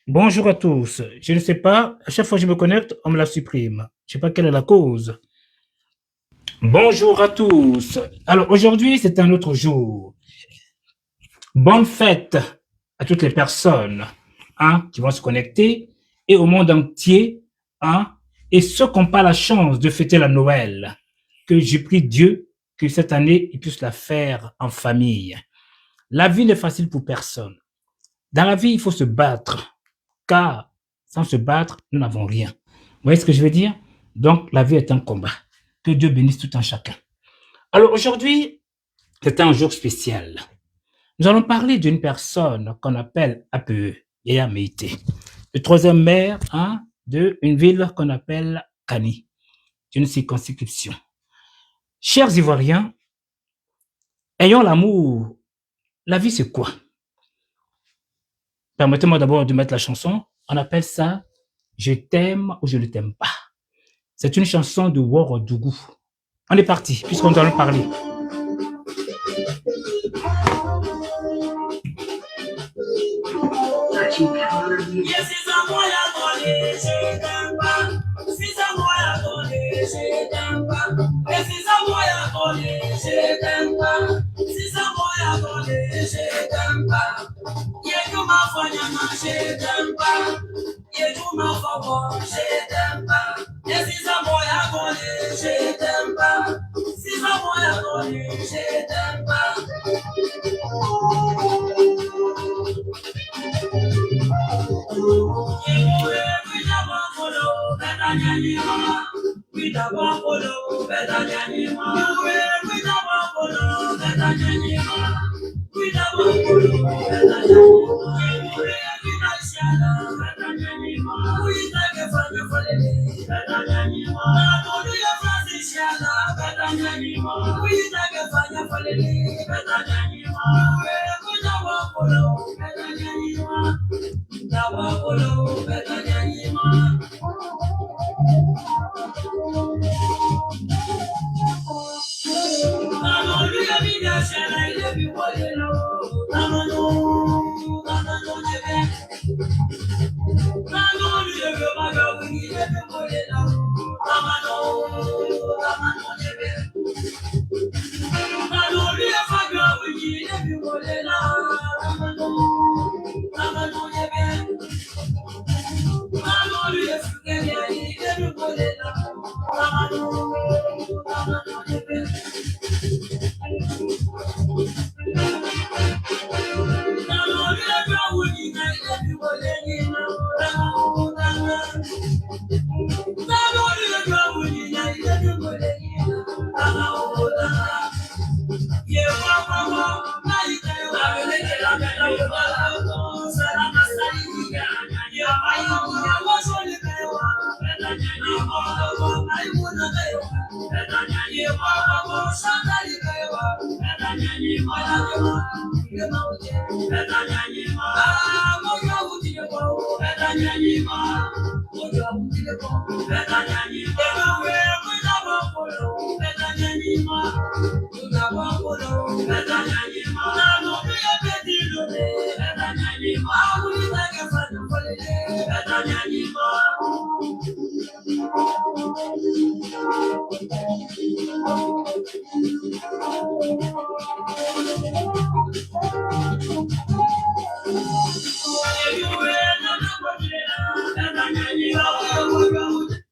Bonjour à tous. Je ne sais pas, à chaque fois que je me connecte, on me la supprime. Je ne sais pas quelle est la cause. Bonjour à tous. Alors aujourd'hui, c'est un autre jour. Bonne fête à toutes les personnes qui vont se connecter et au monde entier. Et ceux qui n'ont pas la chance de fêter la Noël, que je prie Dieu que cette année, ils puissent la faire en famille. La vie n'est facile pour personne. Dans la vie, il faut se battre, car sans se battre, nous n'avons rien. Vous voyez ce que je veux dire? Donc, la vie est un combat. Que Dieu bénisse tout un chacun. Alors aujourd'hui, c'est un jour spécial. Nous allons parler d'une personne qu'on appelle APE, Yaya Meïté, le troisième maire d'une ville qu'on appelle Kani, d'une circonscription. Chers Ivoiriens, ayons l'amour. La vie, c'est quoi? Permettez-moi d'abord de mettre la chanson. On appelle ça Je t'aime ou je ne t'aime pas. C'est une chanson de Woro Dougou. On est parti, puisqu'on doit en parler.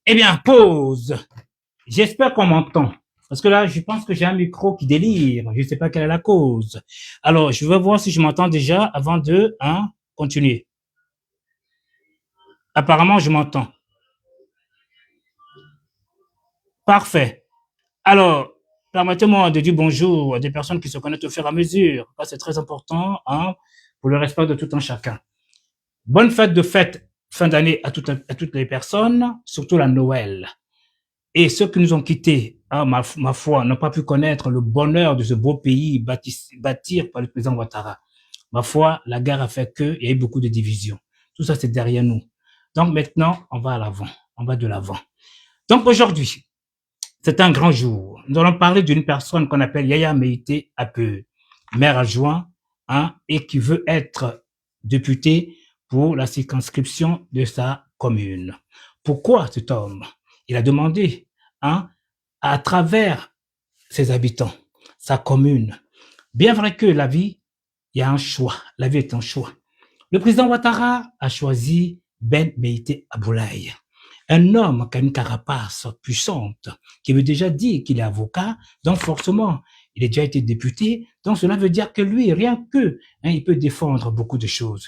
Eh bien, pause. J'espère qu'on m'entend. Parce que là, je pense que j'ai un micro qui délire. Je ne sais pas quelle est la cause. Alors, je vais voir si je m'entends déjà avant de continuer. Apparemment, je m'entends. Parfait. Alors, permettez-moi de dire bonjour à des personnes qui se connaissent au fur et à mesure. C'est très important pour le respect de tout un chacun. Bonne fête, fin d'année à toutes les personnes, surtout la Noël. Et ceux qui nous ont quittés, ma foi, n'ont pas pu connaître le bonheur de ce beau pays bâti par le président Ouattara. Ma foi, la guerre a fait qu'il y a eu beaucoup de divisions. Tout ça, c'est derrière nous. Donc maintenant, on va à l'avant. On va de l'avant. Donc aujourd'hui, c'est un grand jour. Nous allons parler d'une personne qu'on appelle Yaya Meïté Ape, maire adjoint, et qui veut être député pour la circonscription de sa commune. Pourquoi cet homme? Il a demandé, hein, à travers ses habitants, sa commune. Bien vrai que la vie, il y a un choix. La vie est un choix. Le président Ouattara a choisi Ben Meïté Aboulaye, un homme qui a une carapace puissante, qui veut déjà dire qu'il est avocat, donc forcément, il a déjà été député, donc cela veut dire que lui, rien que, hein, il peut défendre beaucoup de choses.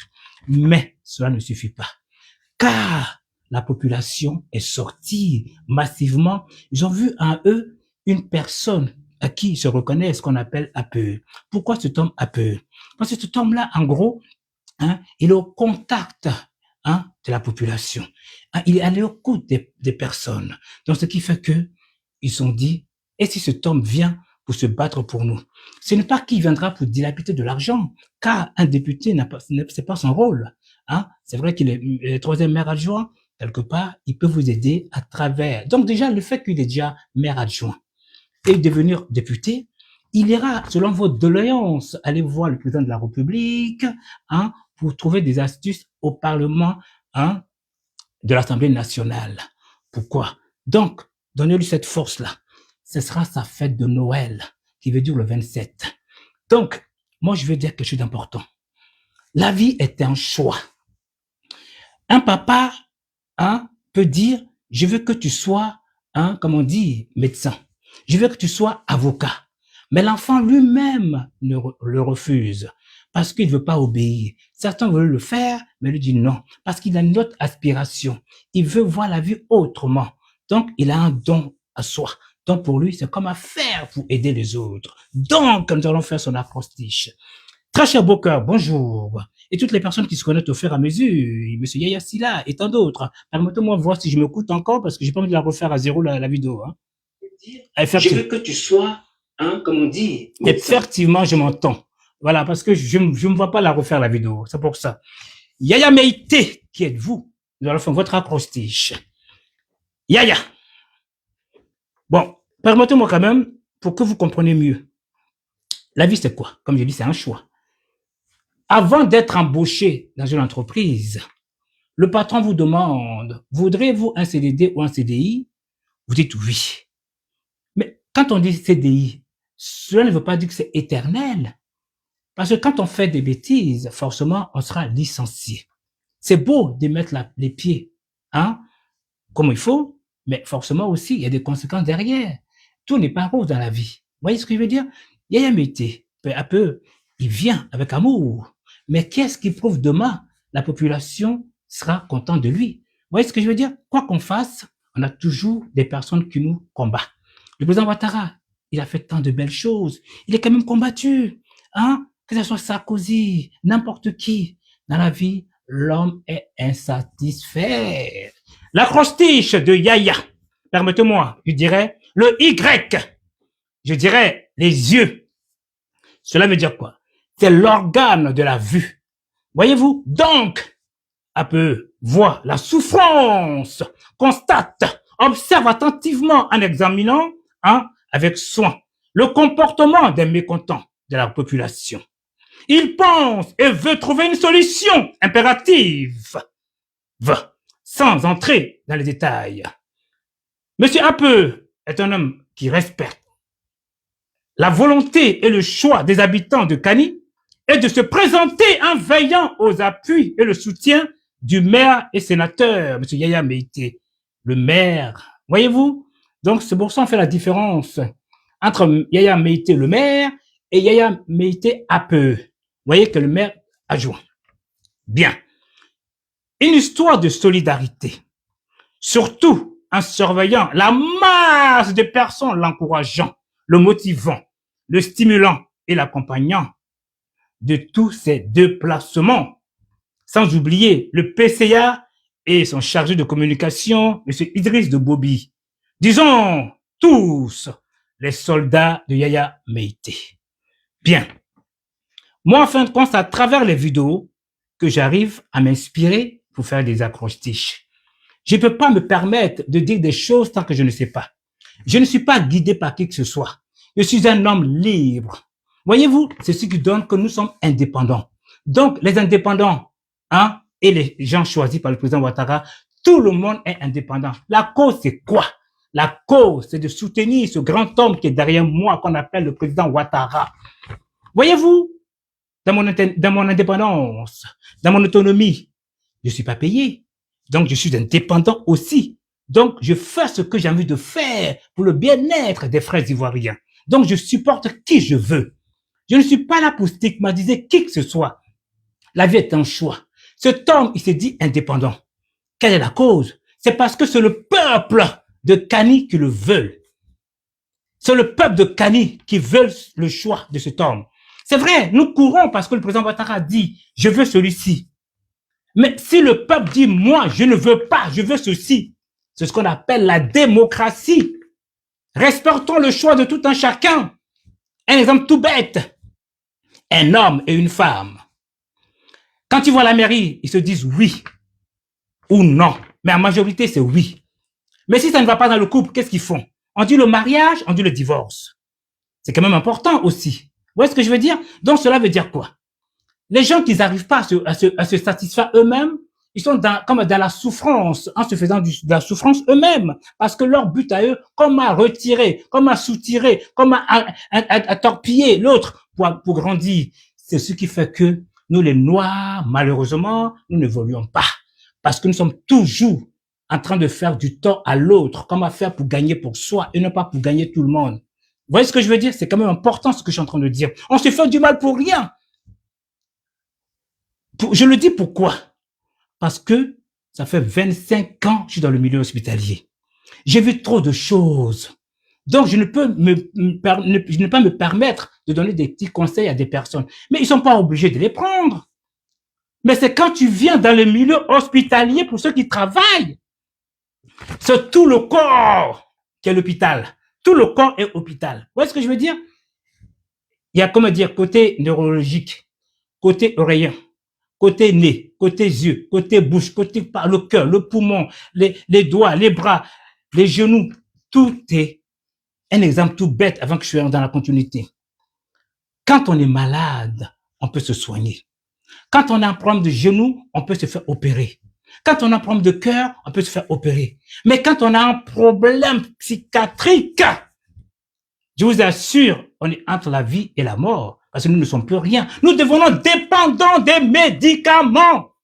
Mais cela ne suffit pas, car la population est sortie massivement. Ils ont vu en eux une personne à qui ils se reconnaissent, ce qu'on appelle APE. Pourquoi cet homme APE? Parce que cet homme-là, en gros, hein, il est au contact, hein, de la population. Hein, il est à l'écoute des personnes. Donc, ce qui fait que ils ont dit, et si cet homme vient pour se battre pour nous? Ce n'est pas qu'il viendra pour dilapider de l'argent, car un député c'est pas son rôle. Hein. C'est vrai qu'il est troisième maire adjoint, quelque part, il peut vous aider à travers. Donc déjà, le fait qu'il est déjà maire adjoint et devenir député, il ira, selon votre doléance, aller voir le président de la République, hein, pour trouver des astuces au Parlement, hein, de l'Assemblée nationale. Pourquoi? Donc, donnez-lui cette force-là. Ce sera sa fête de Noël, qui veut dire le 27. Donc, moi, je veux dire quelque chose d'important. La vie est un choix. Un papa, hein, peut dire, je veux que tu sois, hein, comme on dit, médecin. Je veux que tu sois avocat. Mais l'enfant lui-même le refuse parce qu'il ne veut pas obéir. Certains veulent le faire, mais lui dit non, parce qu'il a une autre aspiration. Il veut voir la vie autrement. Donc, il a un don à soi. Donc, pour lui, c'est comme à faire pour aider les autres. Donc, nous allons faire son acrostiche. Très cher Booker, bonjour. Et toutes les personnes qui se connaissent au fur et à mesure, monsieur Yaya Silla et tant d'autres. Permettez-moi de voir si je m'écoute encore parce que j'ai pas envie de la refaire à zéro la vidéo. Hein. Je veux que tu sois, hein, comme on dit. Effectivement, je m'entends. Voilà, parce que je ne vois pas la refaire la vidéo. C'est pour ça. Yaya Meïté, qui êtes-vous? Nous allons faire votre acrostiche. Yaya. Bon, permettez-moi quand même, pour que vous compreniez mieux. La vie, c'est quoi? Comme je dis, c'est un choix. Avant d'être embauché dans une entreprise, le patron vous demande, voudrez-vous un CDD ou un CDI? Vous dites oui. Mais quand on dit CDI, cela ne veut pas dire que c'est éternel. Parce que quand on fait des bêtises, forcément, on sera licencié. C'est beau de mettre les pieds, hein, comme il faut, mais forcément aussi, il y a des conséquences derrière. Tout n'est pas rose dans la vie. Vous voyez ce que je veux dire? Yaya Meïté, peu à peu, il vient avec amour. Mais qu'est-ce qui prouve demain? La population sera contente de lui. Vous voyez ce que je veux dire? Quoi qu'on fasse, on a toujours des personnes qui nous combattent. Le président Ouattara, il a fait tant de belles choses. Il est quand même combattu. Hein? Que ce soit Sarkozy, n'importe qui. Dans la vie, l'homme est insatisfait. L'acrostiche de Yaya, permettez-moi, je dirais le Y, je dirais les yeux. Cela veut dire quoi? C'est l'organe de la vue. Voyez-vous? Donc, un peu, voit la souffrance, constate, observe attentivement en examinant, hein, avec soin, le comportement des mécontents de la population. Il pense et veut trouver une solution impérative. Sans entrer dans les détails. Monsieur Apeu est un homme qui respecte la volonté et le choix des habitants de Kani et de se présenter en veillant aux appuis et le soutien du maire et sénateur, monsieur Yaya Meïté, le maire. Voyez-vous? Donc, c'est pour ça qu'on fait la différence entre Yaya Meïté, le maire, et Yaya Meïté Apeu. Vous voyez que le maire adjoint. Bien. Une histoire de solidarité, surtout en surveillant la masse de personnes l'encourageant, le motivant, le stimulant et l'accompagnant de tous ces déplacements, sans oublier le PCA et son chargé de communication, M. Idriss de Bobby. Disons tous les soldats de Yaya Meïté. Bien. Moi, en fin de compte, c'est à travers les vidéos que j'arrive à m'inspirer pour faire des acrostiches. Je ne peux pas me permettre de dire des choses tant que je ne sais pas. Je ne suis pas guidé par qui que ce soit. Je suis un homme libre. Voyez-vous, c'est ce qui donne que nous sommes indépendants. Donc, les indépendants, hein, et les gens choisis par le président Ouattara, tout le monde est indépendant. La cause, c'est quoi? La cause, c'est de soutenir ce grand homme qui est derrière moi, qu'on appelle le président Ouattara. Voyez-vous, dans mon indépendance, dans mon autonomie, je ne suis pas payé. Donc, je suis indépendant aussi. Donc, je fais ce que j'ai envie de faire pour le bien-être des frères ivoiriens. Donc, je supporte qui je veux. Je ne suis pas là pour stigmatiser qui que ce soit. La vie est un choix. Cet homme, il s'est dit indépendant. Quelle est la cause? C'est parce que c'est le peuple de Kani qui le veut. C'est le peuple de Kani qui veut le choix de cet homme. C'est vrai, nous courons parce que le président Ouattara dit, je veux celui-ci. Mais si le peuple dit, moi, je ne veux pas, je veux ceci, c'est ce qu'on appelle la démocratie. Respectons le choix de tout un chacun. Un exemple tout bête. Un homme et une femme. Quand ils vont à la mairie, ils se disent oui ou non. Mais en majorité, c'est oui. Mais si ça ne va pas dans le couple, qu'est-ce qu'ils font? On dit le mariage, on dit le divorce. C'est quand même important aussi. Vous voyez ce que je veux dire? Donc, cela veut dire quoi? Les gens qui n'arrivent pas à se satisfaire eux-mêmes, ils sont comme dans la souffrance, en se faisant de la souffrance eux-mêmes. Parce que leur but à eux, comme à retirer, comme à soutirer, comme à torpiller l'autre pour grandir. C'est ce qui fait que nous, les Noirs, malheureusement, nous n'évoluons pas. Parce que nous sommes toujours en train de faire du tort à l'autre, comment faire pour gagner pour soi et non pas pour gagner tout le monde. Vous voyez ce que je veux dire? C'est quand même important ce que je suis en train de dire. On se fait du mal pour rien. Je le dis pourquoi? Parce que ça fait 25 ans que je suis dans le milieu hospitalier. J'ai vu trop de choses. Donc, je ne peux pas me permettre de donner des petits conseils à des personnes. Mais ils ne sont pas obligés de les prendre. Mais c'est quand tu viens dans le milieu hospitalier, pour ceux qui travaillent, c'est tout le corps qui est l'hôpital. Tout le corps est hôpital. Vous voyez ce que je veux dire? Il y a, comment dire, côté neurologique, côté oreillien, côté nez, côté yeux, côté bouche, côté le cœur, le poumon, les doigts, les bras, les genoux. Tout est un exemple tout bête avant que je sois dans la continuité. Quand on est malade, on peut se soigner. Quand on a un problème de genou, on peut se faire opérer. Quand on a un problème de cœur, on peut se faire opérer. Mais quand on a un problème psychiatrique, je vous assure, on est entre la vie et la mort. Parce que nous ne sommes plus rien. Nous devenons dépendants des médicaments.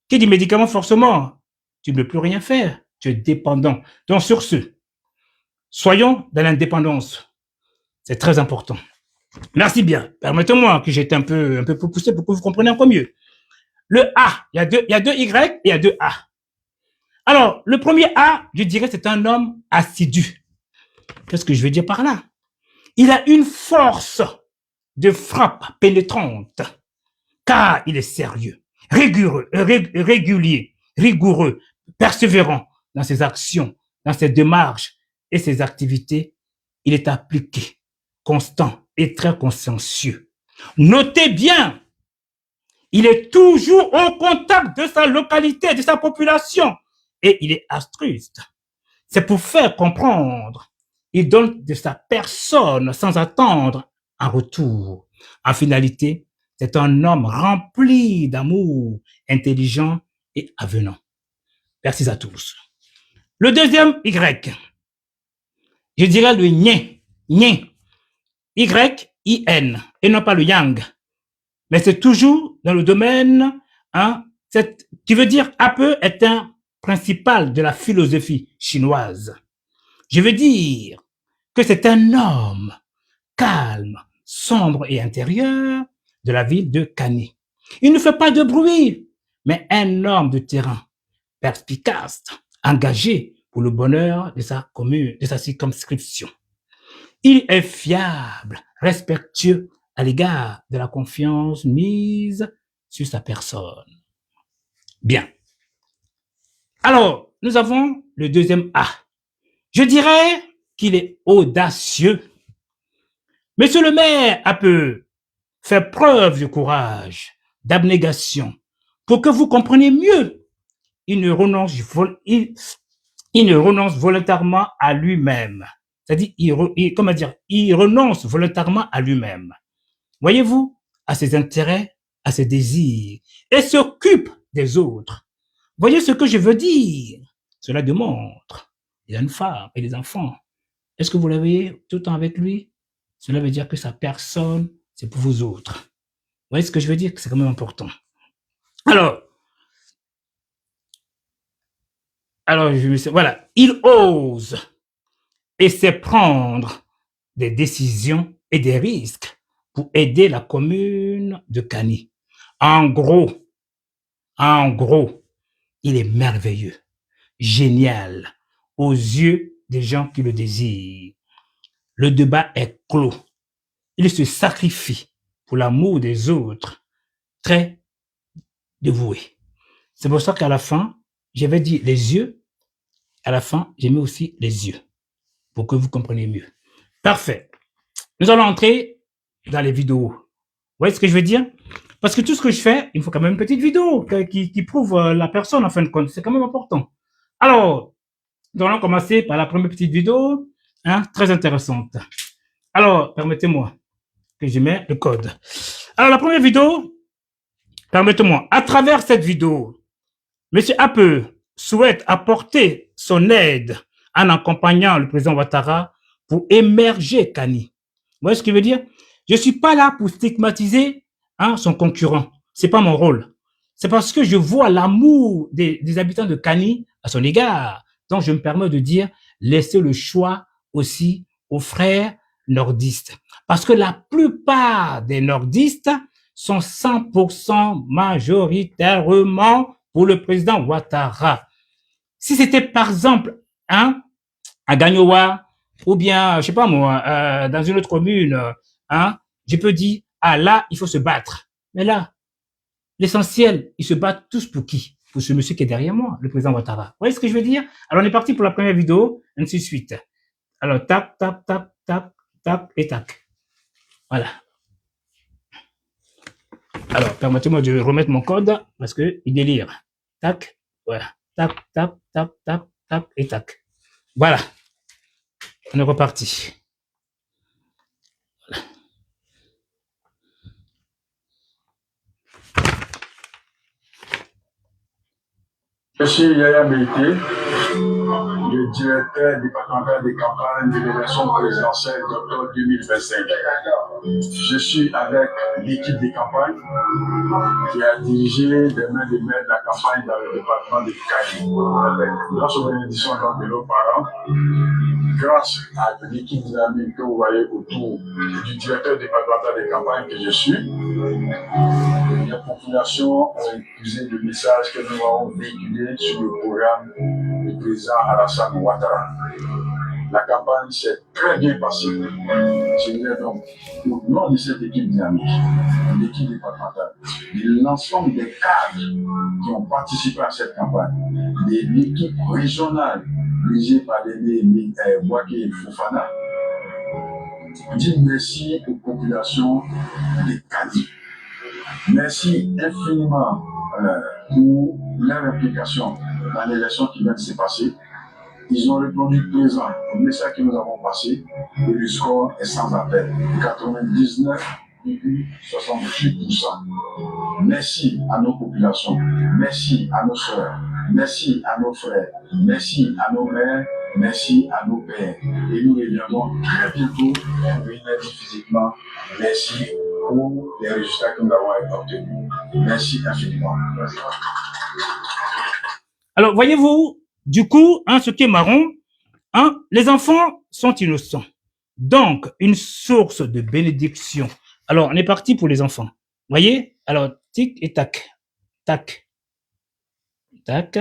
Qui dit médicaments forcément? Tu ne peux plus rien faire. Tu es dépendant. Donc sur ce, soyons dans l'indépendance. C'est très important. Merci bien. Permettez-moi que j'ai été un peu poussé pour que vous compreniez encore mieux. Le A, il y a deux Y et il y a deux A. Alors, le premier A, je dirais, c'est un homme assidu. Qu'est-ce que je veux dire par là? Il a une force de frappe pénétrante, car il est sérieux, régulier, rigoureux, persévérant dans ses actions, dans ses démarches et ses activités. Il est appliqué, constant et très consciencieux. Notez bien, il est toujours au contact de sa localité, de sa population, et il est altruiste. C'est pour faire comprendre. Il donne de sa personne sans attendre un retour. En finalité, c'est un homme rempli d'amour, intelligent et avenant. Merci à tous. Le deuxième Y, je dirais le Nyen, Y-I-N, et non pas le Yang. Mais c'est toujours dans le domaine, qui veut dire Ape est un principal de la philosophie chinoise. Je veux dire que c'est un homme calme, sombre et intérieur de la ville de Kani. Il ne fait pas de bruit, mais un homme de terrain, perspicace, engagé pour le bonheur de sa commune, de sa circonscription. Il est fiable, respectueux à l'égard de la confiance mise sur sa personne. Bien. Alors, nous avons le deuxième A. Je dirais qu'il est audacieux. Monsieur le maire a peu fait preuve de courage, d'abnégation, pour que vous compreniez mieux. Il ne renonce volontairement à lui-même. C'est-à-dire, il renonce volontairement à lui-même. Voyez-vous, à ses intérêts, à ses désirs et s'occupe des autres. Voyez ce que je veux dire? Cela démontre. Il a une femme et des enfants. Est-ce que vous l'avez tout le temps avec lui? Cela veut dire que sa personne, c'est pour vous autres. Vous voyez ce que je veux dire? C'est quand même important. Alors, voilà, il ose et sait prendre des décisions et des risques pour aider la commune de Kani. En gros, il est merveilleux, génial, aux yeux des gens qui le désirent. Le débat est clos. Il se sacrifie pour l'amour des autres, très dévoué. C'est pour ça qu'à la fin, j'avais dit les yeux, à la fin, j'ai mis aussi les yeux, pour que vous compreniez mieux. Parfait. Nous allons entrer dans les vidéos. Vous voyez ce que je veux dire? Parce que tout ce que je fais, il faut quand même une petite vidéo qui prouve la personne en fin de compte. C'est quand même important. Alors, nous allons commencer par la première petite vidéo, hein, très intéressante. Alors, permettez-moi que je mette le code. Alors, la première vidéo, permettez-moi, à travers cette vidéo, M. Apple souhaite apporter son aide en accompagnant le président Ouattara pour émerger Kani. Vous voyez ce qu'il veut dire? Je ne suis pas là pour stigmatiser son concurrent. Ce n'est pas mon rôle. C'est parce que je vois l'amour des habitants de Kani à son égard. Donc, je me permets de dire, laissez le choix aussi aux frères nordistes. Parce que la plupart des nordistes sont 100% majoritairement pour le président Ouattara. Si c'était par exemple à Gagnoa ou bien, je sais pas moi, dans une autre commune, je peux dire, là, il faut se battre. Mais là, l'essentiel, ils se battent tous pour qui? Pour ce monsieur qui est derrière moi, le président Ouattara. Vous voyez ce que je veux dire? Alors, on est parti pour la première vidéo, ainsi de suite. Alors, tac, tac, tac, tac, tac et tac. Voilà. Alors, permettez-moi de remettre mon code parce que il délire. Tac, voilà. Tac, tac, tac, tac, tac et tac. Voilà. On est reparti. Je suis Yaya Meïté, le directeur départemental des campagnes de l'élection présidentielle d'octobre 2025. Je suis avec l'équipe des campagnes qui a dirigé des mains de maître la campagne dans le département de Kani. Grâce aux bénédictions de nos parents, grâce à l'équipe dynamique que vous voyez autour du directeur départemental des campagnes que je suis, les populations ont épousé le message que nous avons véhiculé sur le programme du président Alassane Ouattara. La campagne s'est très bien passée. Je voudrais donc, au nom de cette équipe dynamique, l'équipe départementale, de l'ensemble des cadres qui ont participé à cette campagne, de l'équipe régionale dirigée par l'aîné Bouaké Fofana, dire merci aux populations de Kani. Merci infiniment pour leur implication dans l'élection qui vient de se passer. Ils ont répondu présent au message que nous avons passé et le score est sans appel, 99,68%. Merci à nos populations, merci à nos soeurs, merci à nos frères, merci à nos mères, merci à nos pères. Et nous reviendrons très bientôt pour venir dire physiquement merci pour les résultats que nous avons obtenus. Merci infiniment. Alors, voyez-vous, du coup, ce qui est marrant, les enfants sont innocents. Donc, une source de bénédiction. Alors, on est parti pour les enfants. Voyez? Alors, tic et tac. Tac. Tac.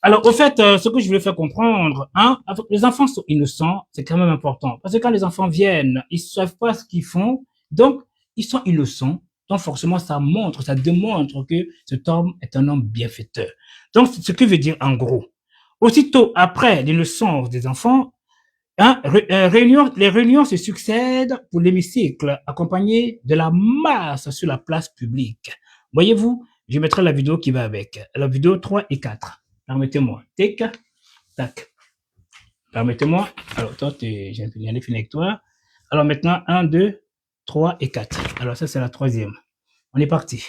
Alors, au fait, ce que je voulais faire comprendre, hein, les enfants sont innocents, c'est quand même important. Parce que quand les enfants viennent, ils ne savent pas ce qu'ils font, donc ils sont innocents. Donc forcément, ça montre, ça démontre que cet homme est un homme bienfaiteur. Donc, c'est ce que veut dire en gros. Aussitôt après l'innocence des enfants, hein, les réunions se succèdent pour l'hémicycle, accompagnées de la masse sur la place publique. Voyez-vous, je mettrai la vidéo qui va avec. La vidéo 3 et 4. Permettez-moi. Tic, tac. Permettez-moi. Alors, toi, j'ai fini avec toi. Alors maintenant, 1, 2, 3 et 4. Alors ça, c'est la troisième. On est parti.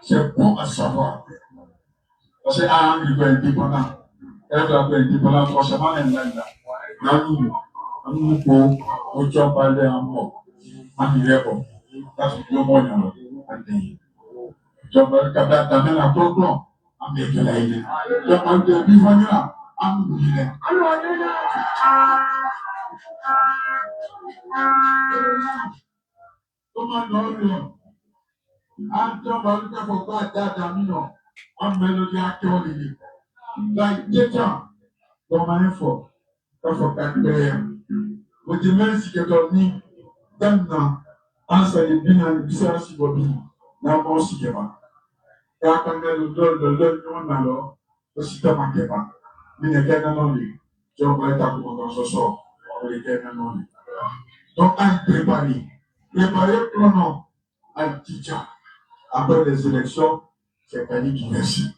C'est bon à savoir. Parce que il doit être indépendant. Elle doit être indépendant forcément en Inde. Nous pouvons parler en mot. En Irebo. Ça c'est le mot en pays. Je vais t'amener la proclame. En Békelaïne. Je vais te vivre là. En Békelaïne. Comment nous Anton Baluka Foka Dadamino, en mélodie actuelle. Like Détan, Donc, ma info, il faut que vous dites, si quelqu'un dit, maintenant, en ce qui est bien, il y a si vous dites, n'a pas aussi que pas. Et à quand le alors, aussi t'as manqué pas. Mais il y a quelqu'un dans lui. Je vais pas être dans ce sort. Il y a quelqu'un dans lui. Donc, à préparer. Préparer le nom à Tidja. Après les élections, c'est Kani qui réussit.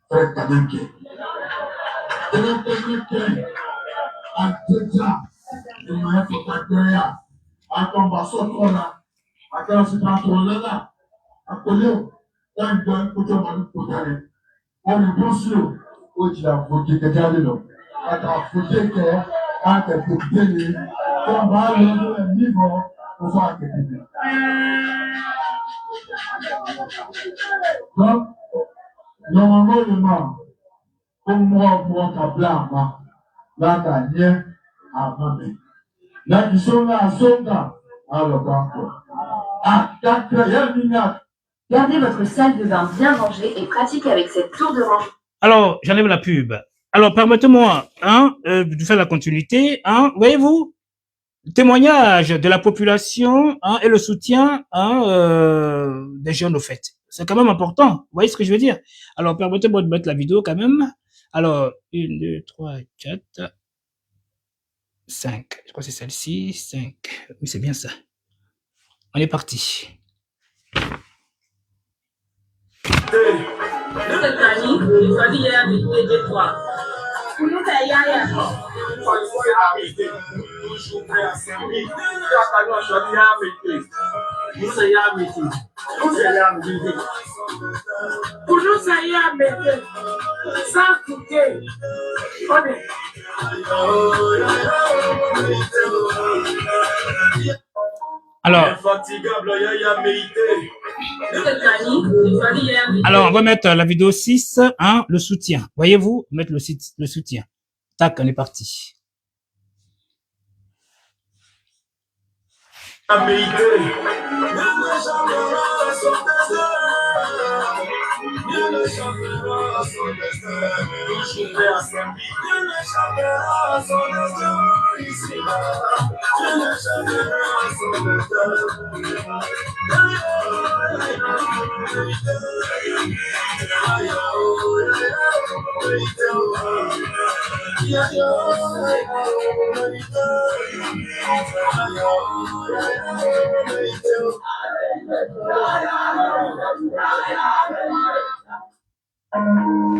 Frère Kanenke. Kanenke. À Tidja. Il m'a fait ta gueule. À ton basson, là. À ton citron, là. À Colio. Quand il donne, pour toi, pour toi, on est bon sûr. Où tu as voté, que tu as dit non. Quand tu as voté, que quand tu as voté, on va le niveau pour faire que tu donc, normalement, comme moi, pour un blanc, là, tu as rien à demander. Là, ils sont là, ils sont là. Alors, Gardez votre salle de bain bien rangée et pratiquez avec cette tour de rangement. Alors, j'enlève la pub. Alors, permettez-moi de faire la continuité. Voyez-vous, témoignage de la population et le soutien des jeunes au fait. C'est quand même important. Vous voyez ce que je veux dire? Alors, permettez-moi de mettre la vidéo quand même. Alors, 1, 2, 3, 4, 5. Je crois que c'est celle-ci. 5. Oui, c'est bien ça. On est parti. Alors, on va mettre la vidéo 6, le soutien. Voyez-vous, mettre le soutien. Tac, on est parti.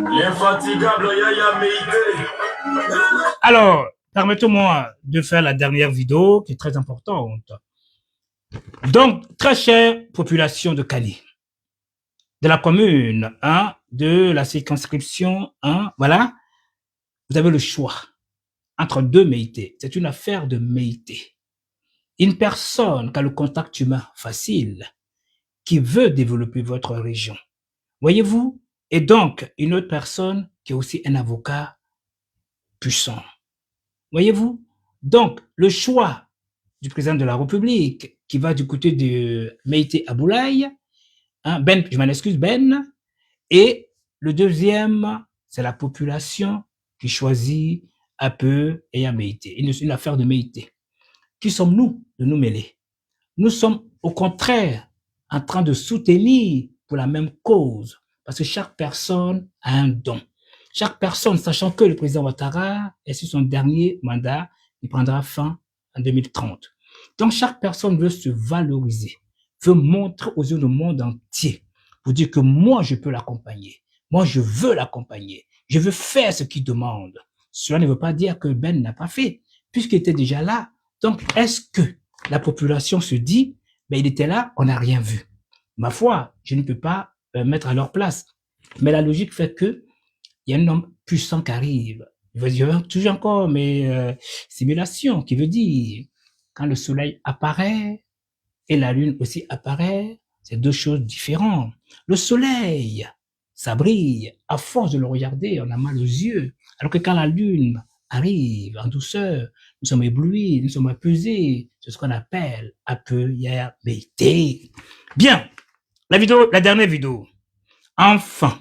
L'infatigable Yaya Meïté. Alors, permettez-moi de faire la dernière vidéo qui est très importante. Donc, très chère population de Cali, de la commune, de la circonscription, voilà, vous avez le choix entre deux Méïtés. C'est une affaire de Méïté. Une personne qui a le contact humain facile, qui veut développer votre région. Voyez-vous? Et donc, une autre personne qui est aussi un avocat puissant. Voyez-vous? Donc, le choix du président de la République qui va du côté de Méïté Aboulaye, je m'en excuse, Ben, et le deuxième, c'est la population qui choisit un peu et un Méïté. Une affaire de Méïté. Qui sommes-nous de nous mêler? Nous sommes au contraire en train de soutenir pour la même cause, parce que chaque personne a un don. Chaque personne, sachant que le président Ouattara est sur son dernier mandat, il prendra fin en 2030. Donc chaque personne veut se valoriser, veut montrer aux yeux du monde entier, pour dire que moi je peux l'accompagner, moi je veux l'accompagner, je veux faire ce qu'il demande. Cela ne veut pas dire que Ben n'a pas fait, puisqu'il était déjà là. Donc est-ce que la population se dit, il était là, on n'a rien vu. Ma foi, je ne peux pas mettre à leur place. Mais la logique fait que il y a un homme puissant qui arrive. Je veux dire, toujours encore mes simulations, qui veut dire, quand le soleil apparaît et la lune aussi apparaît, c'est deux choses différentes. Le soleil, ça brille. À force de le regarder, on a mal aux yeux. Alors que quand la lune arrive en douceur, nous sommes éblouis, nous sommes apaisés. C'est ce qu'on appelle apaisabilité. Bien, la dernière vidéo. Enfin,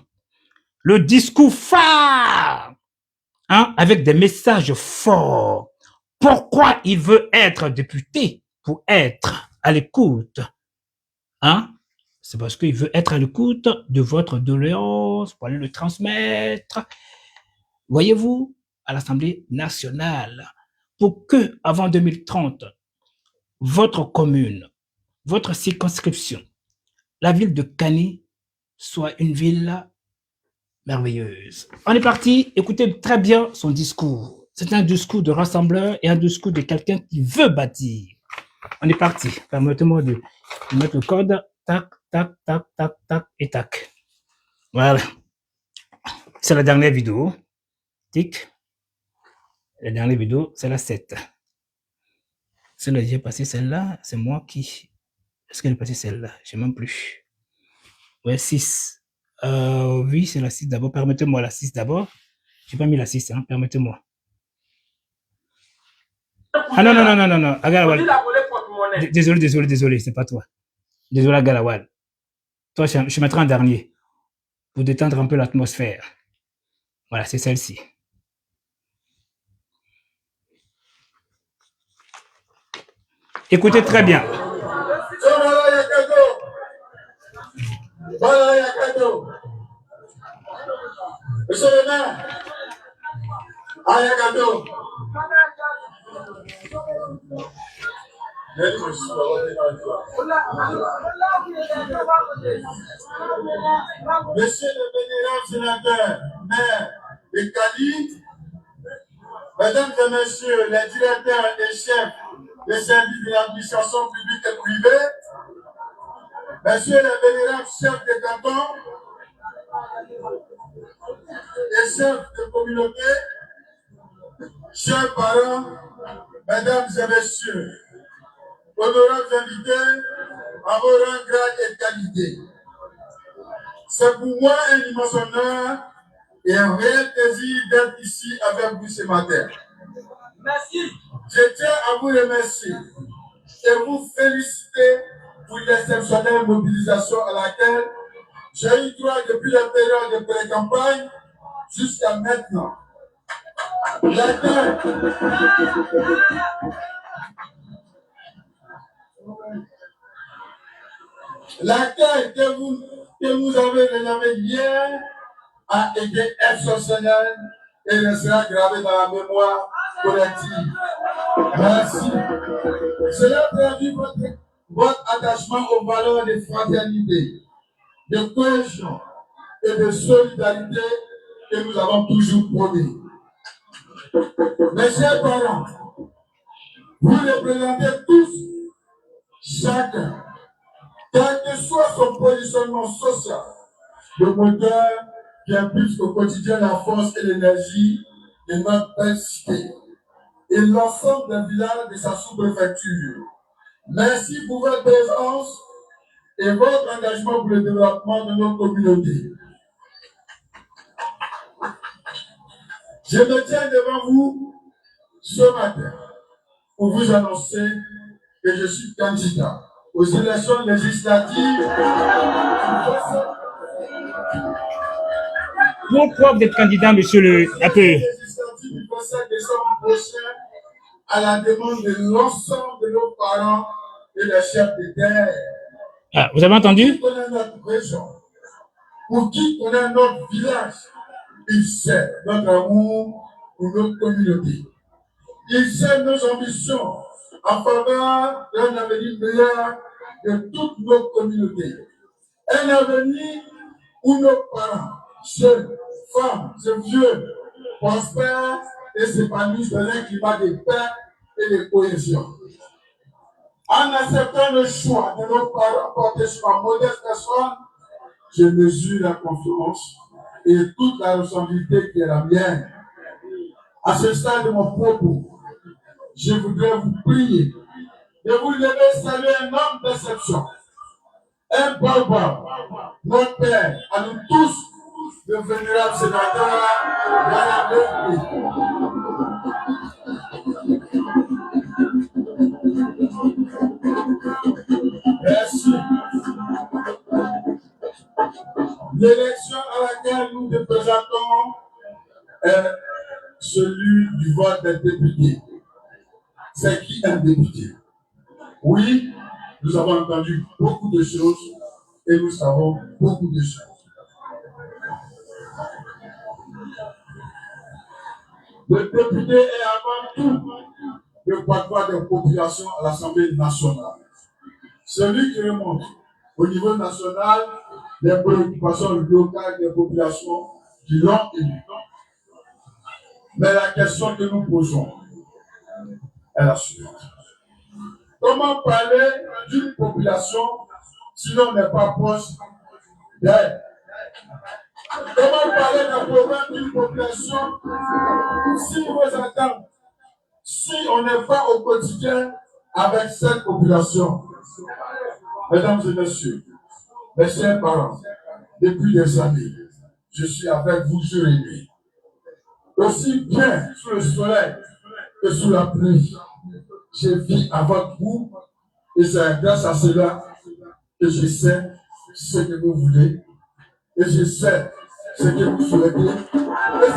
le discours phare hein, avec des messages forts. Pourquoi il veut être député? Pour être à l'écoute. Hein? C'est parce qu'il veut être à l'écoute de votre doléance pour aller le transmettre. Voyez-vous, à l'Assemblée nationale, pour que, avant 2030, votre commune, votre circonscription, la ville de Kani soit une ville merveilleuse. On est parti, écoutez très bien son discours. C'est un discours de rassembleur et un discours de quelqu'un qui veut bâtir. On est parti. Permettez-moi de mettre le code. Tac, tac, tac, tac, tac et tac. Voilà. C'est la dernière vidéo. Tic. La dernière vidéo, c'est la 7. Celle-là, j'ai passé celle-là. C'est moi qui. Est-ce qu'elle est passée celle-là? Je sais même plus. Ouais, 6. Oui, c'est la 6 d'abord. Permettez-moi la 6 d'abord. J'ai pas mis la 6, hein. Permettez-moi. Ah non, non, non, non, non, non. Agalawal. Désolé, c'est pas toi. Désolé, Agalawal. Toi, je mettrai un dernier pour détendre un peu l'atmosphère. Voilà, c'est celle-ci. Écoutez très bien. Monsieur le maire, Ayagato. Monsieur le vénérable sénateur, maire de Kali, mesdames et messieurs les directeurs et chefs des services de l'administration publique et privée, messieurs les vénérables chefs de canton et chefs de communauté, chers parents, mesdames et messieurs, honorables invités, à vos rangs, grades et qualités. C'est pour moi un immense honneur et un réel plaisir d'être ici avec vous ce matin. Merci. Je tiens à vous remercier et vous féliciter pour l'exceptionnelle mobilisation à laquelle j'ai eu droit depuis la période de pré-campagne jusqu'à maintenant. L'accueil que vous avez réservé hier a été exceptionnel et restera gravé dans la mémoire collective. Merci. Cela traduit votre attachement aux valeurs de fraternité, de cohésion et de solidarité que nous avons toujours prôné. Mes chers parents, vous représentez tous, chacun, quel que soit son positionnement social, le moteur qui impulse au quotidien la force et l'énergie de notre belle cité et l'ensemble des villages de sa sous-préfecture. Merci pour votre présence et votre engagement pour le développement de nos communautés. Je me tiens devant vous ce matin pour vous annoncer que je suis candidat aux élections législatives. Pourquoi vous êtes candidat, monsieur le AP? Législative du 25 décembre prochain à la demande de l'ensemble de nos parents et les chefs de terre. Ah, vous avez entendu? Qui connaît notre région, pour qui connaît notre village, il sait notre amour pour notre communauté. Il sait nos ambitions en faveur d'un avenir meilleur de toutes nos communautés. Un avenir où nos parents, jeunes, femmes et vieux prospèrent et s'épanouissent dans un climat de paix et de cohésion. En acceptant le choix de nos parents portés sur ma modeste personne, je mesure la confiance et toute la responsabilité qui est la mienne. À ce stade de mon propos, je voudrais vous prier de vous lever saluer un homme d'exception, un papa, notre père, à nous tous, le vénérable sénateur Madame Merci. L'élection à laquelle nous nous présentons celui du vote des députés. C'est qui un député? Oui, nous avons entendu beaucoup de choses et nous savons beaucoup de choses. Le député est avant tout le porte-voix des populations à l'Assemblée nationale. Celui qui remonte au niveau national les préoccupations locales des populations qui l'ont élu. Mais la question que nous posons est la suivante. Comment parler d'une population si l'on n'est pas proche d'elle? Comment parler d'un problème d'une population si vous attendez, si on n'est pas au quotidien avec cette population? Mesdames et messieurs, mes chers parents, depuis des années, je suis avec vous jour et nuit. Aussi bien sous le soleil que sous la pluie, je vis avec vous et c'est grâce à cela que je sais ce que vous voulez et je sais ce que vous souhaitez et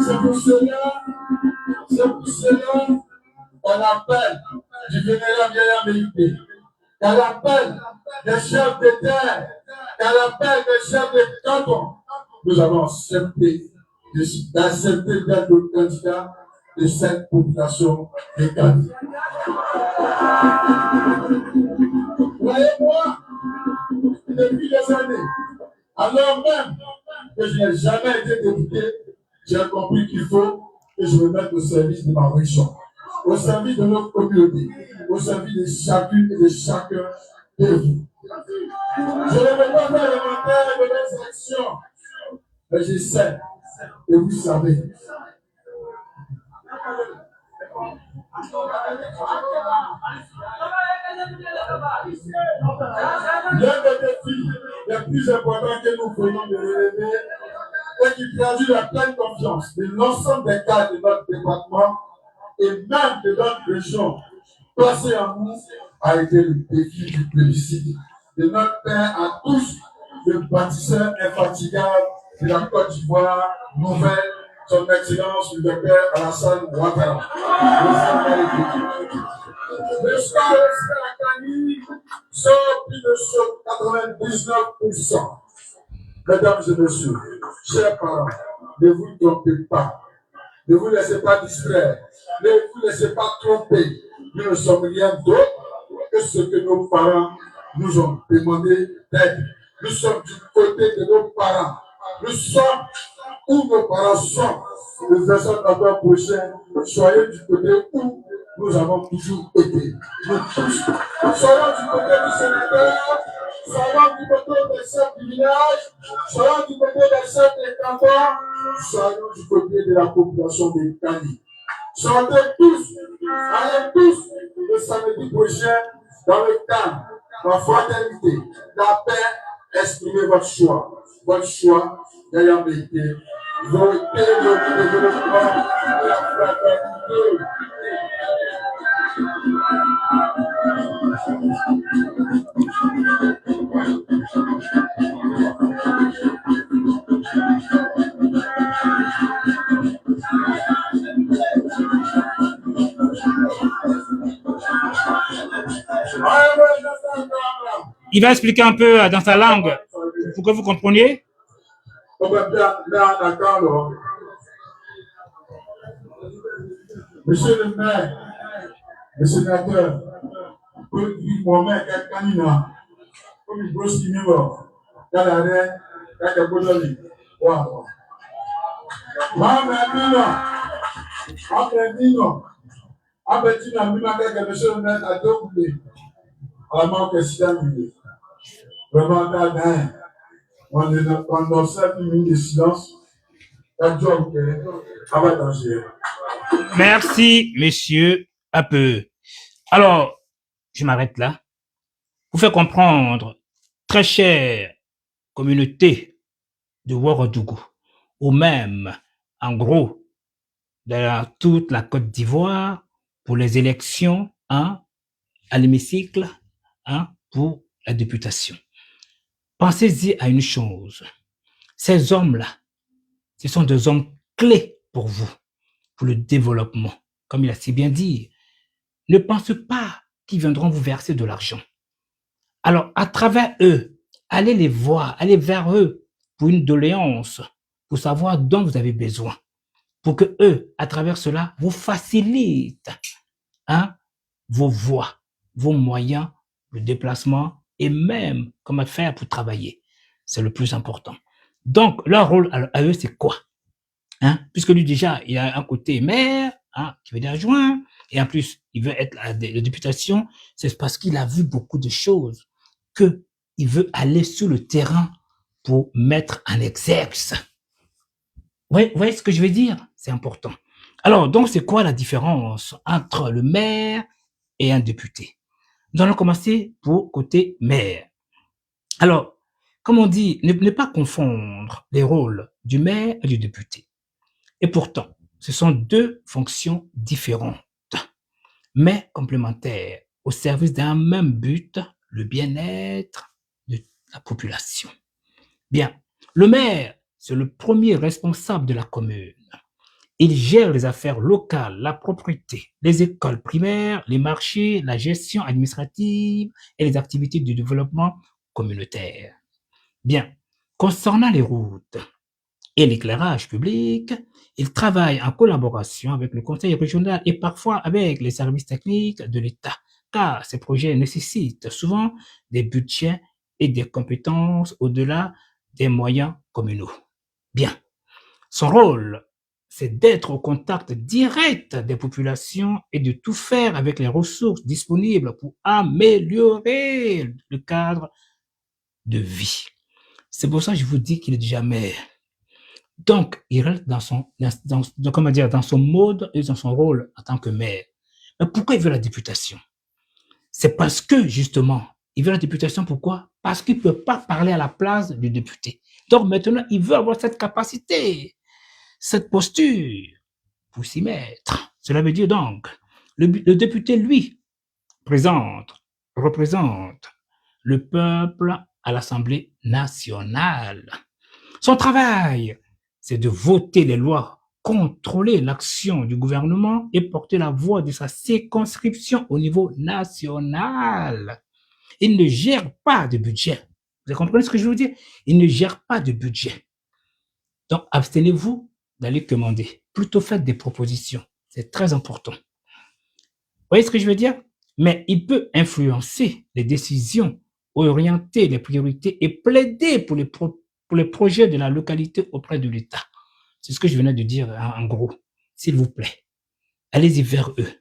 c'est pour cela. C'est pour cela qu'on appelle du vénérable vieillard mérité, qu'on appelle des chefs de terre, qu'on appelle des chefs de canton. Nous avons accepté d'être le candidat de cette population de Kani. Voyez-moi, depuis des années, alors même que je n'ai jamais été député, j'ai compris qu'il faut que je me mette au service de ma région, au service de notre communauté, au service de chacune et de chacun de vous. Je ne veux pas faire l'inventaire de mes actions, mais je sais, et vous savez. L'un des défis les plus importants que nous venons de relever et qui traduit la pleine confiance de l'ensemble des cadres de notre département et même de notre région placée en nous a été le défi du plébiscite de notre père à tous, le bâtisseur infatigable de la Côte d'Ivoire nouvelle, son Excellence le docteur Alassane Ouattara. Le score de la Kani sort plus de 99%. Mesdames et messieurs, chers parents, ne vous trompez pas. Ne vous laissez pas distraire. Ne vous laissez pas tromper. Nous ne sommes rien d'autre que ce que nos parents nous ont demandé d'être. Nous sommes du côté de nos parents. Nous sommes où nos parents sont. Le 27 novembre prochain, soyez du côté où nous avons toujours été. Nous tous. Soyons du côté du sénateur, soyons du côté des chefs du village, soyons du côté des chefs des cantons, soyons du côté de la population de Kani. Sortez tous, allez tous le samedi prochain dans le calme, la fraternité, la paix, exprimez votre choix. Votre choix, d'ailleurs, mérité. Votez le développement de la fraternité. Il va expliquer un peu dans sa langue pour que vous compreniez. Monsieur le maire, le sénateur, moi-même, Kanina, comme il brosse qui m'est mort, dans l'arrêt, dans le Bodoli. Waouh! Monsieur le maire, a deux coulées. À la mort que c'est un milieu. Vraiment, on observe une minute de silence. Merci, monsieur Apeu. Alors, je m'arrête là. Pour faire comprendre, très chère communauté de Ouagadougou, ou même, en gros, dans toute la Côte d'Ivoire, pour les élections, à l'hémicycle, pour la députation. pensez-y à une chose. Ces hommes-là, ce sont des hommes clés pour vous, pour le développement. Comme il a si bien dit, ne pensez pas qu'ils viendront vous verser de l'argent. Alors, à travers eux, allez les voir, allez vers eux pour une doléance, pour savoir dont vous avez besoin, pour que eux, à travers cela, vous facilitent vos voies, vos moyens de déplacement et même comment faire pour travailler. C'est le plus important. Donc, leur rôle à eux, c'est quoi? Puisque lui, déjà, il a un côté maire, qui veut dire adjoint, et en plus, il veut être à la députation, c'est parce qu'il a vu beaucoup de choses, qu'il veut aller sur le terrain pour mettre en exergue. Vous voyez ce que je veux dire? C'est important. Alors, donc, c'est quoi la différence entre le maire et un député? Nous allons commencer pour côté maire. Alors, comme on dit, ne pas confondre les rôles du maire et du député. Et pourtant, ce sont deux fonctions différentes, mais complémentaires, au service d'un même but, le bien-être de la population. Bien, le maire, c'est le premier responsable de la commune. Il gère les affaires locales, la propriété, les écoles primaires, les marchés, la gestion administrative et les activités de développement communautaire. Bien, concernant les routes et l'éclairage public, il travaille en collaboration avec le conseil régional et parfois avec les services techniques de l'État, car ces projets nécessitent souvent des budgets et des compétences au-delà des moyens communaux. Bien, son rôle, c'est d'être au contact direct des populations et de tout faire avec les ressources disponibles pour améliorer le cadre de vie. C'est pour ça que je vous dis qu'il est déjà maire. Donc, il reste dans son mode et dans son rôle en tant que maire. Mais pourquoi il veut la députation? C'est parce que, justement, il veut la députation, pourquoi? Parce qu'il ne peut pas parler à la place du député. Donc maintenant, il veut avoir cette capacité, cette posture pour s'y mettre. Cela veut dire donc, le député, lui, représente le peuple à l'Assemblée nationale. Son travail, c'est de voter les lois, contrôler l'action du gouvernement et porter la voix de sa circonscription au niveau national. Il ne gère pas de budget. Vous comprenez ce que je veux dire? Il ne gère pas de budget. Donc, abstenez-vous d'aller commander. Plutôt faites des propositions. C'est très important. Vous voyez ce que je veux dire? Mais il peut influencer les décisions, orienter les priorités et plaider pour les projets de la localité auprès de l'État. C'est ce que je venais de dire en gros. S'il vous plaît, allez-y vers eux.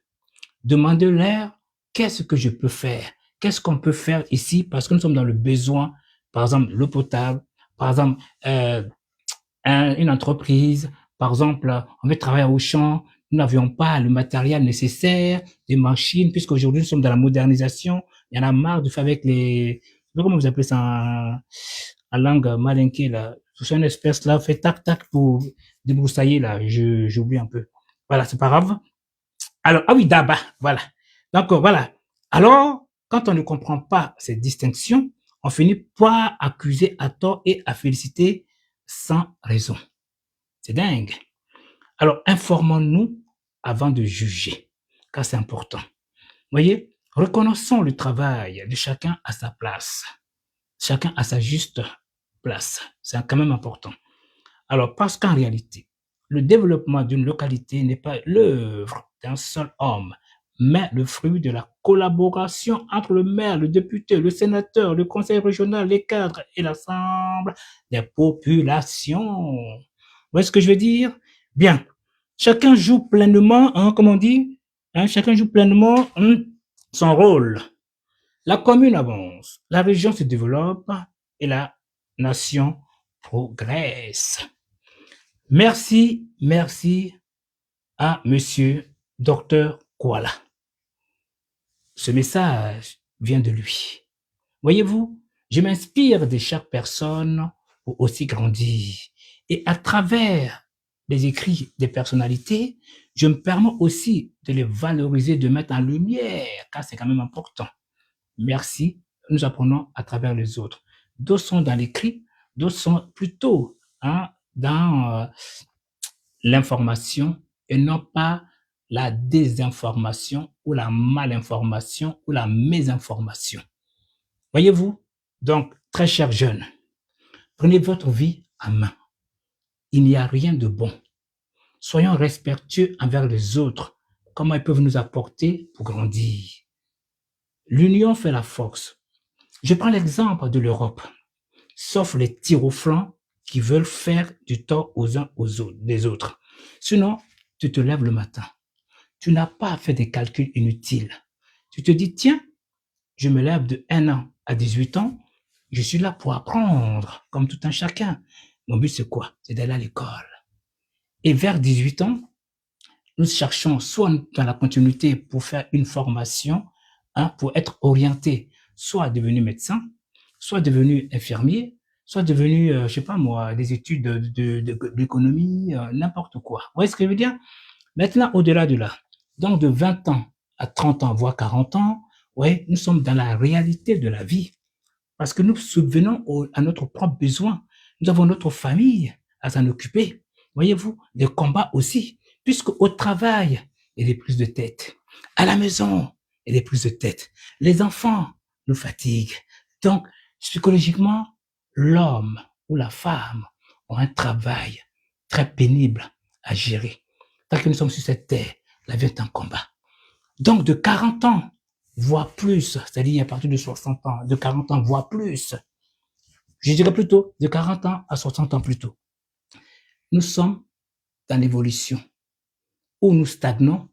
Demandez-leur qu'est-ce que je peux faire, qu'est-ce qu'on peut faire ici parce que nous sommes dans le besoin, par exemple l'eau potable, par exemple une entreprise, par exemple on veut travailler au champ, nous n'avions pas le matériel nécessaire, des machines, puisqu'aujourd'hui nous sommes dans la modernisation, il y en a marre de faire avec les, comment vous appelez ça en langue malinké là, c'est une espèce là, fait tac tac pour débroussailler là, j'oublie un peu. Voilà, c'est pas grave. Alors, ah oui, d'abord, voilà. Donc, voilà. Alors, quand on ne comprend pas ces distinctions, on finit par accuser à tort et à féliciter sans raison. C'est dingue. Alors, informons-nous avant de juger, car c'est important. Voyez, reconnaissons le travail de chacun à sa place. Chacun à sa juste place. C'est quand même important. Alors, parce qu'en réalité, le développement d'une localité n'est pas l'œuvre d'un seul homme, mais le fruit de la collaboration entre le maire, le député, le sénateur, le conseil régional, les cadres et l'ensemble des populations. Vous voyez ce que je veux dire? Bien. Chacun joue pleinement, comme on dit, chacun joue pleinement son rôle. La commune avance, la région se développe et la nation progresse. Merci à Monsieur Dr Kuala. Ce message vient de lui. Voyez-vous, je m'inspire de chaque personne pour aussi grandir. Et à travers les écrits des personnalités, je me permets aussi de les valoriser, de mettre en lumière, car c'est quand même important. Merci, nous apprenons à travers les autres. D'autres sont dans l'écrit, d'autres sont plutôt dans l'information et non pas la désinformation ou la malinformation ou la mésinformation. Voyez-vous? Donc, très chers jeunes, prenez votre vie en main. Il n'y a rien de bon. Soyons respectueux envers les autres. Comment ils peuvent nous apporter pour grandir? L'union fait la force. Je prends l'exemple de l'Europe. Sauf les tirs au flanc qui veulent faire du tort aux uns aux autres, des autres. Sinon, tu te lèves le matin. Tu n'as pas fait des calculs inutiles. Tu te dis, tiens, je me lève de 1 an à 18 ans, je suis là pour apprendre, comme tout un chacun. Mon but, c'est quoi? C'est d'aller à l'école. Et vers 18 ans, nous cherchons soit dans la continuité pour faire une formation, pour être orienté, soit devenu médecin, soit devenu infirmier, soit devenu, je sais pas moi, des études d'économie, n'importe quoi. Vous voyez ce que je veux dire? Maintenant, au-delà de là, donc de 20 ans à 30 ans, voire 40 ans, ouais, nous sommes dans la réalité de la vie. Parce que nous subvenons à notre propre besoin. Nous avons notre famille à s'en occuper. Voyez-vous, des combats aussi. Puisque au travail, il y a plus de têtes. À la maison, il y a plus de têtes. Les enfants nous fatiguent. Donc, psychologiquement, l'homme ou la femme ont un travail très pénible à gérer. Tant que nous sommes sur cette terre, la vie est un combat. Donc, de 40 ans, voire plus, c'est-à-dire à partir de 60 ans, de 40 ans, voire plus, je dirais plutôt de 40 ans à 60 ans plus tôt, nous sommes dans l'évolution. Où nous stagnons,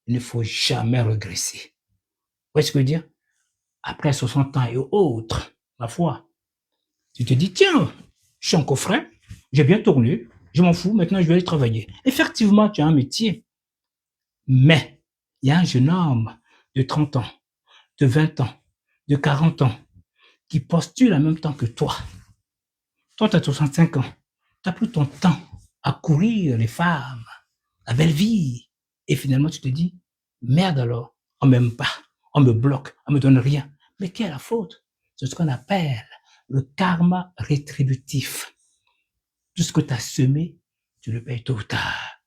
il ne faut jamais regresser. Vous voyez ce que je veux dire? Après 60 ans et autres, ma foi, tu te dis, tiens, je suis encore frais, j'ai bien tourné, je m'en fous, maintenant je vais aller travailler. Effectivement, tu as un métier, mais il y a un jeune homme de 30 ans, de 20 ans, de 40 ans, qui postule en même temps que toi. Toi, tu as 65 ans, tu n'as plus ton temps à courir les femmes, la belle vie. Et finalement, tu te dis, merde alors, on m'aime pas, on me bloque, on me donne rien. Mais qui est la faute? C'est ce qu'on appelle le karma rétributif. Tout ce que tu as semé, tu le payes tôt ou tard.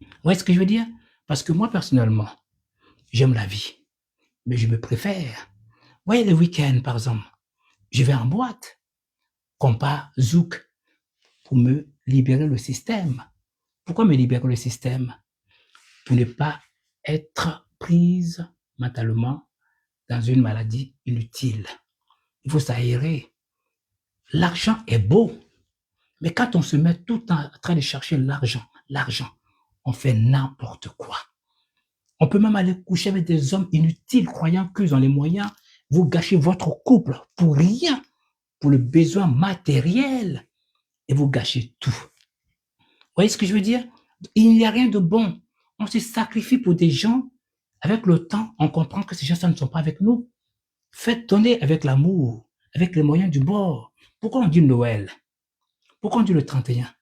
Vous voyez ce que je veux dire? Parce que moi, personnellement, j'aime la vie, mais je me préfère. Vous voyez, le week-end, par exemple, je vais en boîte, compas, zouk, pour me libérer le système. Pourquoi me libérer le système? Pour ne pas être prise mentalement dans une maladie inutile. Il faut s'aérer. L'argent est beau, mais quand on se met tout en train de chercher l'argent, on fait n'importe quoi. On peut même aller coucher avec des hommes inutiles, croyant qu'ils ont les moyens. Vous gâchez votre couple pour rien, pour le besoin matériel, et vous gâchez tout. Vous voyez ce que je veux dire? Il n'y a rien de bon. On se sacrifie pour des gens. Avec le temps, on comprend que ces gens ne sont pas avec nous. Faites donner avec l'amour, avec les moyens du bord. Pourquoi on dit Noël? Pourquoi on dit le 31?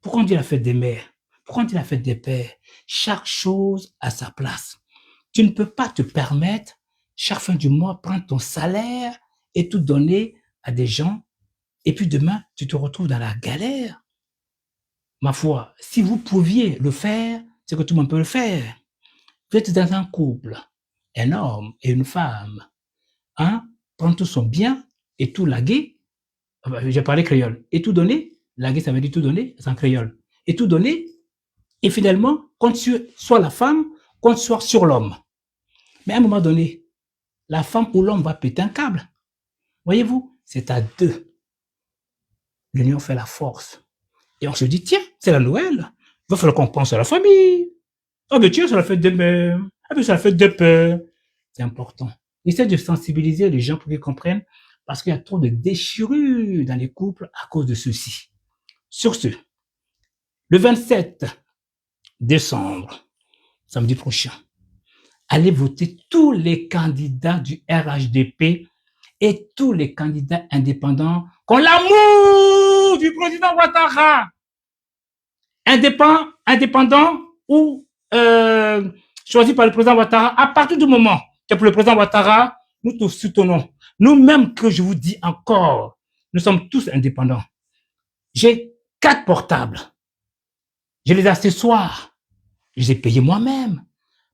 Pourquoi on dit la fête des mères? Pourquoi on dit la fête des pères? Chaque chose à sa place. Tu ne peux pas te permettre, chaque fin du mois, prendre ton salaire et tout donner à des gens. Et puis demain, tu te retrouves dans la galère. Ma foi, si vous pouviez le faire, c'est que tout le monde peut le faire. Vous êtes dans un couple, un homme et une femme, prendre tout son bien et tout laguer. J'ai parlé créole. Et tout donner, laguer ça veut dire tout donner, c'est en créole. Et tout donner, et finalement, compte soit la femme, compte soit sur l'homme. Mais à un moment donné, la femme ou l'homme va péter un câble. Voyez-vous, c'est à deux. L'union fait la force. Et on se dit, tiens, c'est la Noël. Il va falloir qu'on pense à la famille. Ah ben tiens, c'est la fête des mères. Ah ben c'est la fête des pères. C'est important. Essaie de sensibiliser les gens pour qu'ils comprennent parce qu'il y a trop de déchirures dans les couples à cause de ceci. Sur ce, le 27 décembre, samedi prochain, allez voter tous les candidats du RHDP et tous les candidats indépendants qui ont l'amour du président Ouattara. Indépendant ou choisi par le président Ouattara, à partir du moment que pour le président Ouattara, nous te soutenons. Nous-mêmes, que je vous dis encore, nous sommes tous indépendants. J'ai 4 portables. J'ai les accessoires. Je les ai payés moi-même.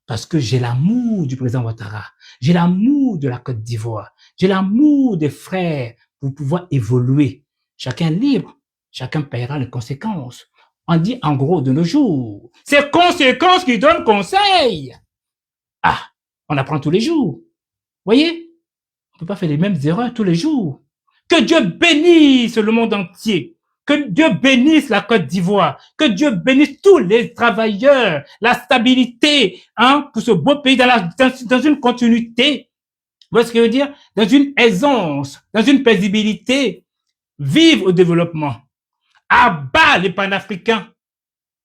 Parce que j'ai l'amour du président Ouattara. J'ai l'amour de la Côte d'Ivoire. J'ai l'amour des frères pour pouvoir évoluer. Chacun libre. Chacun paiera les conséquences. On dit en gros de nos jours. C'est conséquences qui donnent conseil. Ah, on apprend tous les jours. Voyez? On ne peut pas faire les mêmes erreurs tous les jours. Que Dieu bénisse le monde entier. Que Dieu bénisse la Côte d'Ivoire. Que Dieu bénisse tous les travailleurs. La stabilité, pour ce beau pays dans une continuité. Vous voyez ce que je veux dire? Dans une aisance, dans une paisibilité. Vive au développement. Abat les panafricains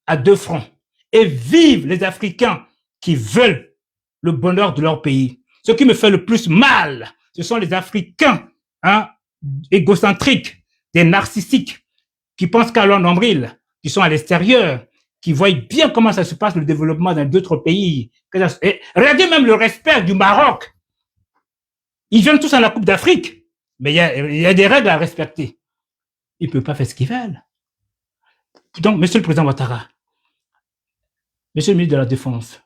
à 2 fronts. Et vive les Africains qui veulent le bonheur de leur pays. Ce qui me fait le plus mal, ce sont les Africains, égocentriques, des narcissiques, qui pensent qu'à leur nombril, qui sont à l'extérieur, qui voient bien comment ça se passe, le développement dans d'autres pays. Et regardez même le respect du Maroc. Ils viennent tous à la Coupe d'Afrique, mais il y a des règles à respecter. Ils ne peuvent pas faire ce qu'ils veulent. Donc, Monsieur le Président Ouattara, Monsieur le ministre de la Défense,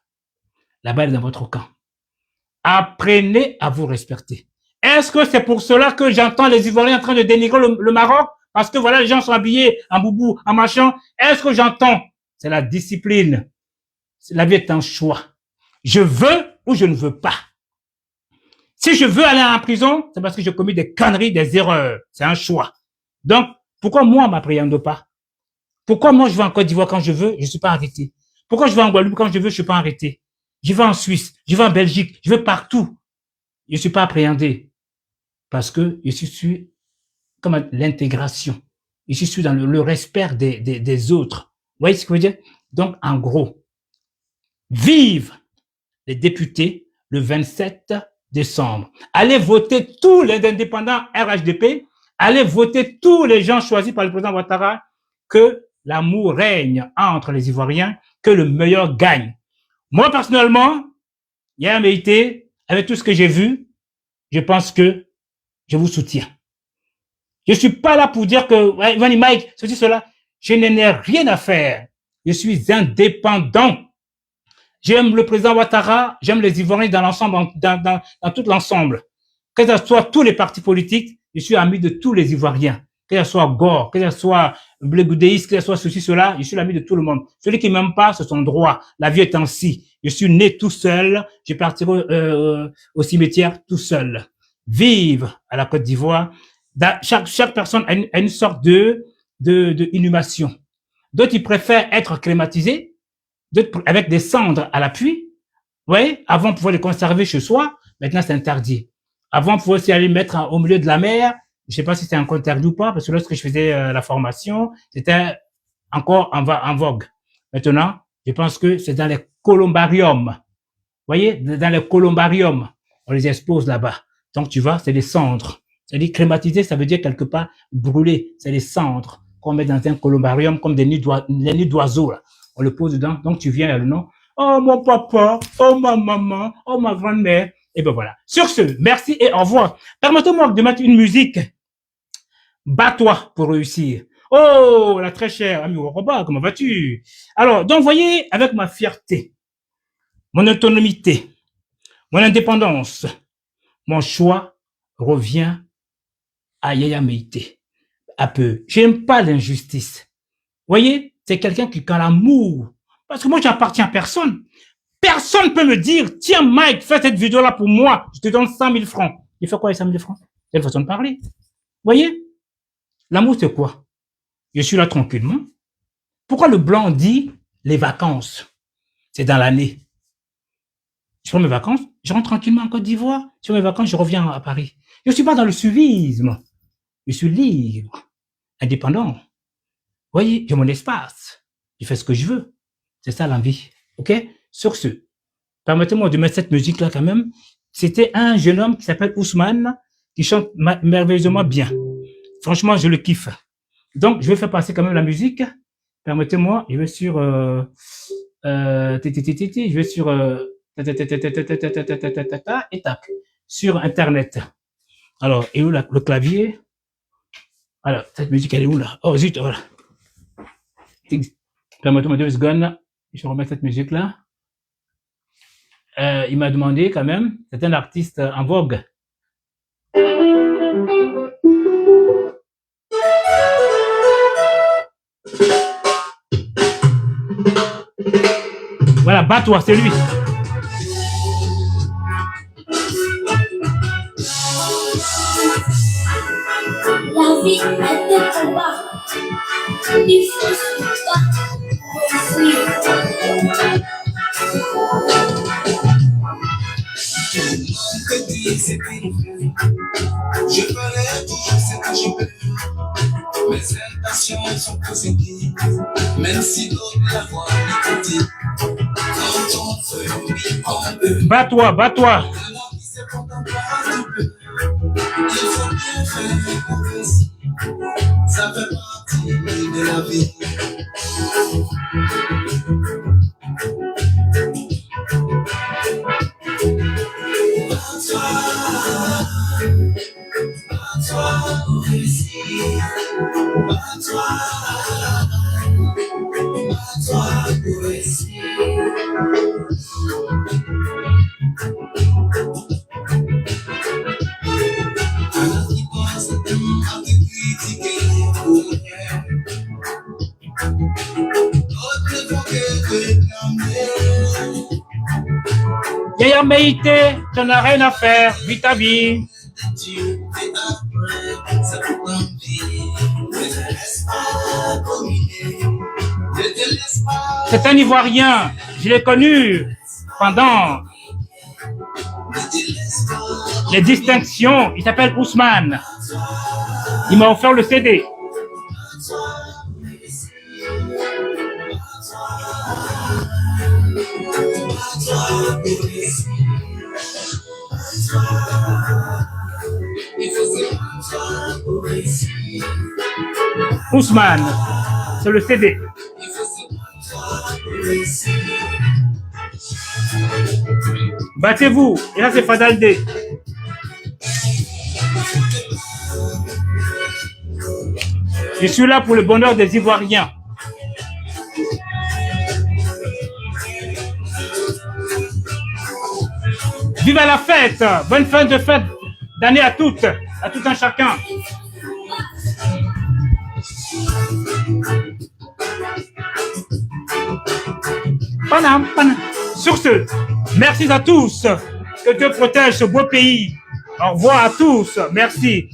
la balle est dans votre camp. Apprenez à vous respecter. Est-ce que c'est pour cela que j'entends les Ivoiriens en train de dénigrer le Maroc? Parce que voilà, les gens sont habillés en boubou, en machin. Est-ce que j'entends? C'est la discipline. La vie est un choix. Je veux ou je ne veux pas. Si je veux aller en prison, c'est parce que j'ai commis des conneries, des erreurs. C'est un choix. Donc, pourquoi moi, on m'appréhende pas? Pourquoi moi, je vais en Côte d'Ivoire quand je veux, je ne suis pas arrêté? Pourquoi je vais en Guadeloupe quand je veux, je ne suis pas arrêté? Je vais en Suisse, je vais en Belgique, je vais partout. Je ne suis pas appréhendé. Parce que je suis comme l'intégration. Je suis dans le respect des autres. Vous voyez ce que je veux dire? Donc, en gros, vive les députés le 27 décembre. Allez voter tous les indépendants RHDP. Allez voter tous les gens choisis par le président Ouattara. Que l'amour règne entre les Ivoiriens, que le meilleur gagne. Moi, personnellement, Yaya Meïté, avec tout ce que j'ai vu, je pense que je vous soutiens. Je suis pas là pour dire que, ouais, Ivani Mike, ceci, cela. Je n'en ai rien à faire. Je suis indépendant. J'aime le président Ouattara, j'aime les Ivoiriens dans l'ensemble, dans tout l'ensemble. Que ce soit tous les partis politiques, je suis ami de tous les Ivoiriens. Que ce soit Gore, que ce soit Blegoudéis, que ce soit ceci, cela, je suis l'ami de tout le monde. Celui qui m'aime pas, c'est son droit. La vie est ainsi. Je suis né tout seul, je partirai au cimetière tout seul. Vive à la Côte d'Ivoire. Chaque personne a une sorte de inhumation. D'autres, ils préfèrent être crématisés, d'autres avec des cendres à l'appui. Oui, avant, on pouvait les conserver chez soi. Maintenant, c'est interdit. Avant, on pouvait aussi aller mettre au milieu de la mer. Je sais pas si c'était encore interdit ou pas, parce que lorsque je faisais la formation, c'était encore en vogue. Maintenant, je pense que c'est dans les columbariums. Vous voyez, dans les columbariums, on les expose là-bas. Donc, tu vois, c'est des cendres. C'est-à-dire crématiser, ça veut dire quelque part brûler. C'est des cendres qu'on met dans un columbarium comme les nids d'oiseaux. On le pose dedans. Donc, tu viens à le nom. Oh, mon papa. Oh, ma maman. Oh, ma grand-mère. Et ben voilà. Sur ce, merci et au revoir. Permettez-moi de mettre une musique. Bats-toi pour réussir. Oh, la très chère amie Woroba, comment vas-tu? Alors, donc, voyez, avec ma fierté, mon autonomité, mon indépendance, mon choix revient à Yaya Meïté. Un peu. J'aime pas l'injustice. Voyez, c'est quelqu'un qui, quand l'amour, parce que moi, j'appartiens à personne. Personne ne peut me dire, tiens, Mike, fais cette vidéo-là pour moi, je te donne 100 000 francs. Il fait quoi les 100 000 francs? C'est une façon de parler. Voyez? L'amour, c'est quoi? Je suis là tranquillement. Pourquoi le blanc dit les vacances? C'est dans l'année. Je prends mes vacances, je rentre tranquillement en Côte d'Ivoire. Sur mes vacances, je reviens à Paris. Je ne suis pas dans le suivisme. Je suis libre, indépendant. Vous voyez, j'ai mon espace. Je fais ce que je veux. C'est ça la vie. OK? Sur ce, permettez-moi de mettre cette musique-là quand même. C'était un jeune homme qui s'appelle Ousmane, qui chante merveilleusement bien. Franchement, je le kiffe. Donc, je vais faire passer quand même la musique. Permettez-moi, je vais sur... je vais sur... et tac, sur Internet. Alors, et où le clavier? Alors, cette musique, elle est où là? Oh zut, voilà. Permettez-moi 2 secondes. Je vais remettre cette musique là. Il m'a demandé quand même, c'est un artiste en vogue. Voilà, bats-toi, c'est lui. La vie est des combats. Il faut se battre Je ferai toujours ce que je peux. Mes intentions sont positives, même si d'autres la voient négative. Quand on veut, oui, on peut. Bats-toi, bats-toi. Alors qui se contente pas du peu. Il faut bien faire pour réussir. Ça fait partie de la vie. Bats-toi pour réussir. Bats-toi pour réussir. Alors qui pense à te critiquer pour rien. D'autres ne font que te blâmer. Yaya Meïté, tu n'as rien à faire, vis ta vie. Dieu et après, ça peut t'envier. Ne te laisse pas dominer. Ne te laisse pas. C'est un Ivoirien, je l'ai connu pendant les distinctions. Il s'appelle Ousmane. Il m'a offert le CD. Ousmane, c'est le CD. Battez-vous. Et là, c'est Fadaldé. Je suis là pour le bonheur des Ivoiriens. Vive la fête! Bonne fin de fête d'année à toutes, à tout un chacun. Panam, panam. Sur ce, merci à tous. Que Dieu protège ce beau pays. Au revoir à tous. Merci.